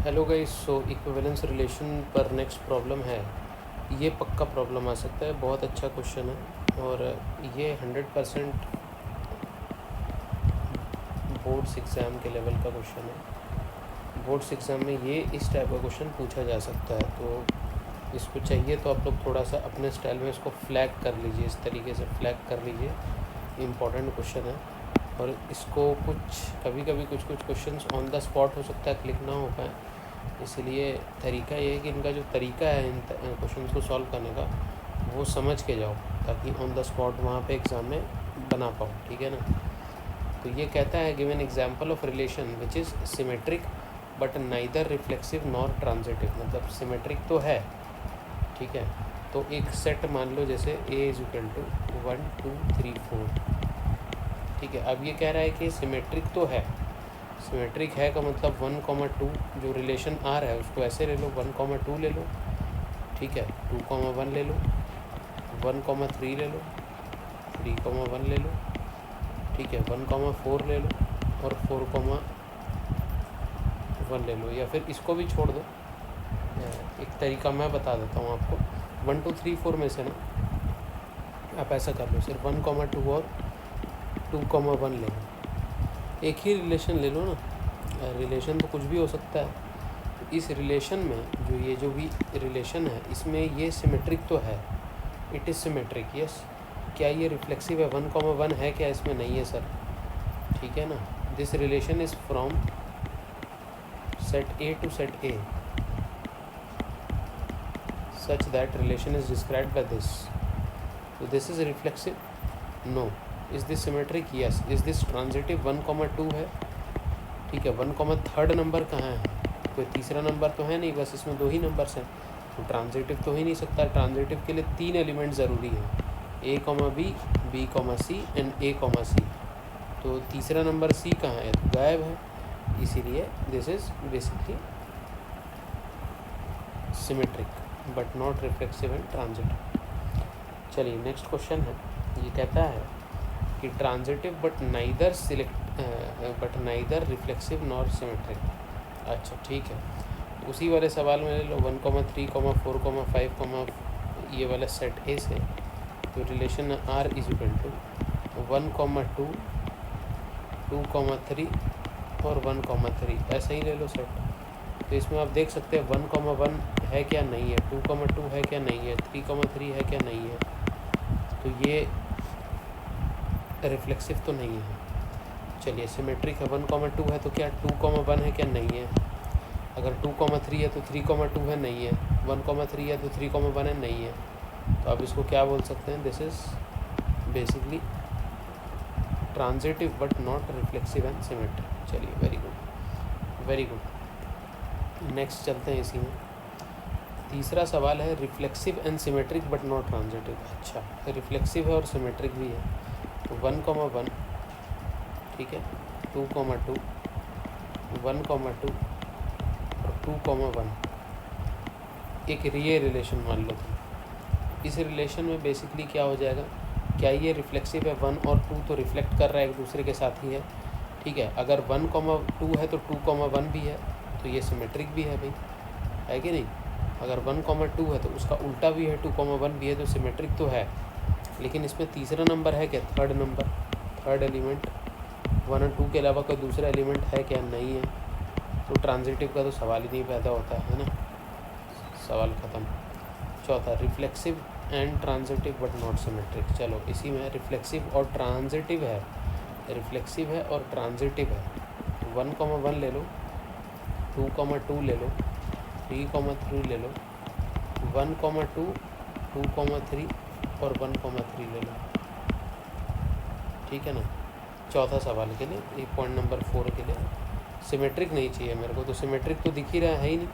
Hello guys, सो equivalence relation पर next problem है। ये पक्का प्रॉब्लम आ सकता है, बहुत अच्छा क्वेश्चन है और ये 100% बोर्ड्स एग्ज़ाम के लेवल का क्वेश्चन है। बोर्ड्स एग्ज़ाम में ये इस टाइप का क्वेश्चन पूछा जा सकता है, तो इसको चाहिए तो आप लोग थोड़ा सा अपने स्टाइल में इसको फ्लैग कर लीजिए, इस तरीके से फ्लैग कर लीजिए। इम्पॉर्टेंट क्वेश्चन है और इसको कभी कभी कुछ क्वेश्चंस ऑन द स्पॉट हो सकता है, क्लिक ना हो पाए, इसलिए तरीका ये है कि इनका जो तरीका है इन क्वेश्चंस को सॉल्व करने का वो समझ के जाओ, ताकि ऑन द स्पॉट वहाँ पे एग्ज़ाम में बना पाओ। ठीक है ना। तो ये कहता है given example of relation which is symmetric but neither reflexive nor transitive. मतलब सिमेट्रिक तो है, ठीक है। तो एक सेट मान लो, जैसे a इज इक्वल टू 1 2 3 4, ठीक है। अब ये कह रहा है कि सिमेट्रिक तो है। सिमेट्रिक है का मतलब 1, 2 जो रिलेशन आ रहा है उसको ऐसे ले लो, 1, 2 ले लो, ठीक है। 2, 1 ले लो, 1, 3 ले लो, 3, 1 ले लो, ठीक है। 1, 4 ले लो और 4, 1 ले लो, या फिर इसको भी छोड़ दो। एक तरीका मैं बता देता हूँ आपको। 1 2 3 4 में से ना आप ऐसा कर लो, सिर्फ 1, 2 और 2, 1 ले लो। एक ही रिलेशन ले लो ना, रिलेशन तो कुछ भी हो सकता है। तो इस रिलेशन में जो भी रिलेशन है इसमें ये सिमेट्रिक तो है, इट इज़ सिमेट्रिक, यस। क्या ये रिफ्लेक्सिव है? 1, 1 है क्या इसमें? नहीं है सर, ठीक है ना। This relation is from set A to set A such that relation is described by this. So this is reflexive? No. Is this symmetric? Yes. Is this transitive? 1, 2 है, ठीक है। 1, 3 नंबर कहाँ है? कोई तीसरा नंबर तो है नहीं, बस इसमें 2 ही नंबर्स हैं, तो ट्रांजिटिव तो ही नहीं सकता। ट्रांजिटिव के लिए 3 एलिमेंट ज़रूरी हैं, a, b, b, c and a, c। तो तीसरा नंबर c कहाँ है? तो गायब है, इसीलिए this is basically symmetric but not reflexive and transitive. चलिए नेक्स्ट क्वेश्चन है। ये कहता है कि transitive but neither reflexive nor symmetric. अच्छा ठीक है, उसी वाले सवाल में ले लो 1, 3, 4, 5, ये वाला सेट ए से। तो relation R is equal to 1, 2, 2, 3 और 1, 3, ऐसा ही ले लो सेट। तो इसमें आप देख सकते हैं 1, 1 है क्या? नहीं है। 2, 2 है क्या? नहीं है। 3, 3 है क्या? नहीं है। तो ये रिफ्लेक्सिव तो नहीं है। चलिए सिमेट्रिक है, 1, 2 है तो क्या 2, 1 है क्या? नहीं है। अगर 2, 3 है तो 3, 2 है? नहीं है। 1, 3 है तो 3, 1 है? नहीं है। तो आप इसको क्या बोल सकते हैं? This is basically transitive but not reflexive and symmetric. चलिए very good, very good. Next चलते हैं इसी में। तीसरा सवाल है reflexive and symmetric but not transitive. अच्छा, रिफ्लेक्सिव है और सिमेट्रिक भी है। तो 1, 1, ठीक है, 2, 2, 1, 2 और 2, 1 एक रिलेशन मान लो तुम। इस रिलेशन में बेसिकली क्या हो जाएगा? क्या ये रिफ्लेक्सिव है? 1 और 2 तो रिफ्लेक्ट कर रहा है एक दूसरे के साथ ही है, ठीक है। अगर 1, 2 है तो 2, 1 भी है, तो ये सिमेट्रिक भी है भाई, है कि नहीं। अगर 1, 2 है तो उसका उल्टा भी है, 2, 1 भी है, तो सिमेट्रिक तो है। लेकिन इसमें तीसरा नंबर है क्या? थर्ड नंबर, थर्ड एलिमेंट 1 और 2 के अलावा कोई दूसरा एलिमेंट है क्या? नहीं है। तो ट्रांजिटिव का तो सवाल ही नहीं पैदा होता है ना, सवाल ख़त्म। चौथा, reflexive and transitive but not symmetric. चलो इसी में रिफ्लेक्सिव और ट्रांजिटिव है, रिफ्लेक्सिव है और ट्रांजिटिव है। 1, 1 ले लो, 2, 2 ले लो, 3, 3 ले लो, 1, 2, 2, 3 और 1, 3 ले लो, ठीक है ना। चौथा सवाल के लिए, ये पॉइंट नंबर 4 के लिए सिमेट्रिक नहीं चाहिए मेरे को। तो सिमेट्रिक तो दिख ही रहा है ही नहीं,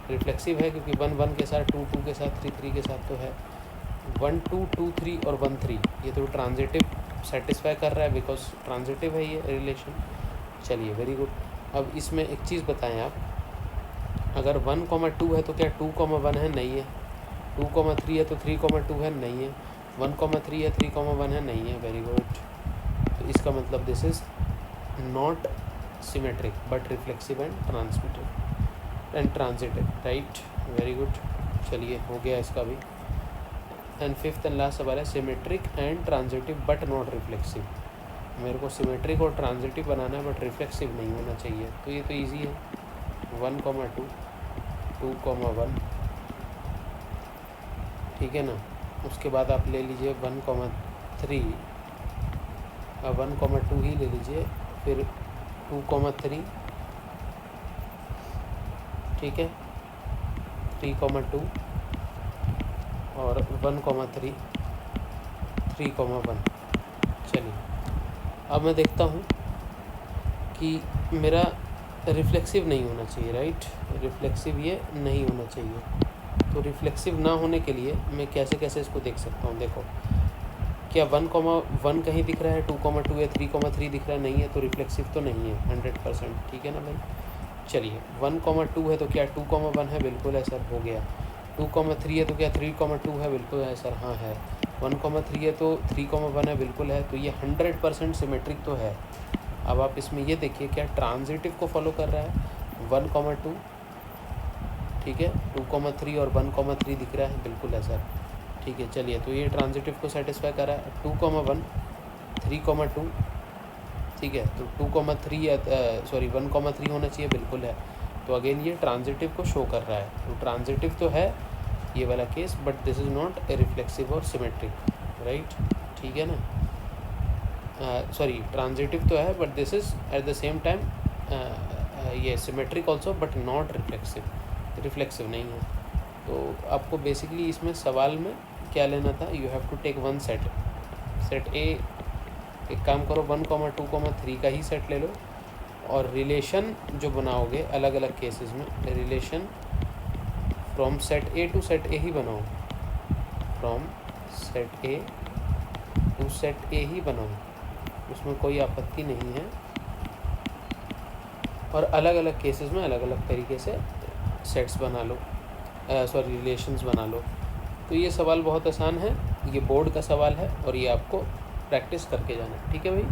रिफ्लेक्सिव है क्योंकि 1, 1 के साथ, 2, 2 के साथ, 3, 3 के साथ तो है। 1, 2, 2, 3 और 1, 3 ये तो ट्रांजिटिव सेटिस्फाई कर रहा है, बिकॉज ट्रांजिटिव है ये रिलेशन। चलिए वेरी गुड। अब इसमें एक चीज़ बताएं आप, अगर 1, 2 है तो क्या 2, 1 है? नहीं है। 2, 3 है तो 3, 2 है? नहीं है। 1, 3 है, 3, 1 है? नहीं है। Very good. तो इसका मतलब this is not symmetric but reflexive and and transitive, right, very good. चलिए हो गया इसका भी। एंड फिफ्थ एंड लास्ट सवाल है symmetric and transitive but not reflexive. मेरे को सिमेट्रिक और ट्रांजिटिव बनाना है बट रिफ्लेक्सिव नहीं होना चाहिए, तो ये तो ईजी है। 1,2, 2,1, ठीक है ना। उसके बाद आप ले लीजिए 1,3, 1,2 ही ले लीजिए, फिर 2,3, ठीक है, 3,2 और 1,3, 3,1। चलिए अब मैं देखता हूँ कि मेरा रिफ्लेक्सिव नहीं होना चाहिए, राइट, रिफ्लेक्सिव ये नहीं होना चाहिए। तो रिफ्लेक्सिव ना होने के लिए मैं कैसे कैसे इसको देख सकता हूँ। देखो, क्या 1,1 कहीं दिख रहा है, 2,2 या 3,3 दिख रहा है, नहीं है, तो रिफ्लेक्सिव तो नहीं है 100%, ठीक है ना भाई। चलिए 1,2 है तो क्या 2,1 है, बिल्कुल है सर, हो गया। 2,3 है तो क्या 3,2 है, बिल्कुल है सर, हाँ है। 1,3 है तो 3,1 है, बिल्कुल है। तो ये 100% सिमेट्रिक तो है। अब आप इसमें ये देखिए क्या ट्रांजिटिव को फॉलो कर रहा है, 1,2, ठीक है, 2,3 और 1,3 दिख रहा है, बिल्कुल है सर, ठीक है। चलिए तो ये ट्रांजिटिव को सेटिस्फाई कर रहा है। 2,1, 3,2, ठीक है, तो 2,3 या 1,3 होना चाहिए, बिल्कुल है। तो अगेन ये ट्रांजिटिव को शो कर रहा है, तो ट्रांजिटिव तो है ये वाला case, but this is not a reflexive और सिमेट्रिक, राइट, ठीक है ना। ट्रांजिटिव तो है but this is at the same time ये symmetric also but not reflexive, reflexive नहीं है। तो आपको बेसिकली इसमें सवाल में क्या लेना था, you have to take one set A. एक काम करो 1,2,3 का ही सेट ले लो और रिलेशन जो बनाओगे अलग अलग केसेस में, relation from set A to set A ही बनाओ, from set A to set A ही बनाओ, उसमें कोई आपत्ति नहीं है। और अलग अलग केसेस में अलग अलग तरीके से सेट्स बना लो, रिलेशंस बना लो। तो ये सवाल बहुत आसान है, ये बोर्ड का सवाल है और ये आपको प्रैक्टिस करके जाना है, ठीक है भाई।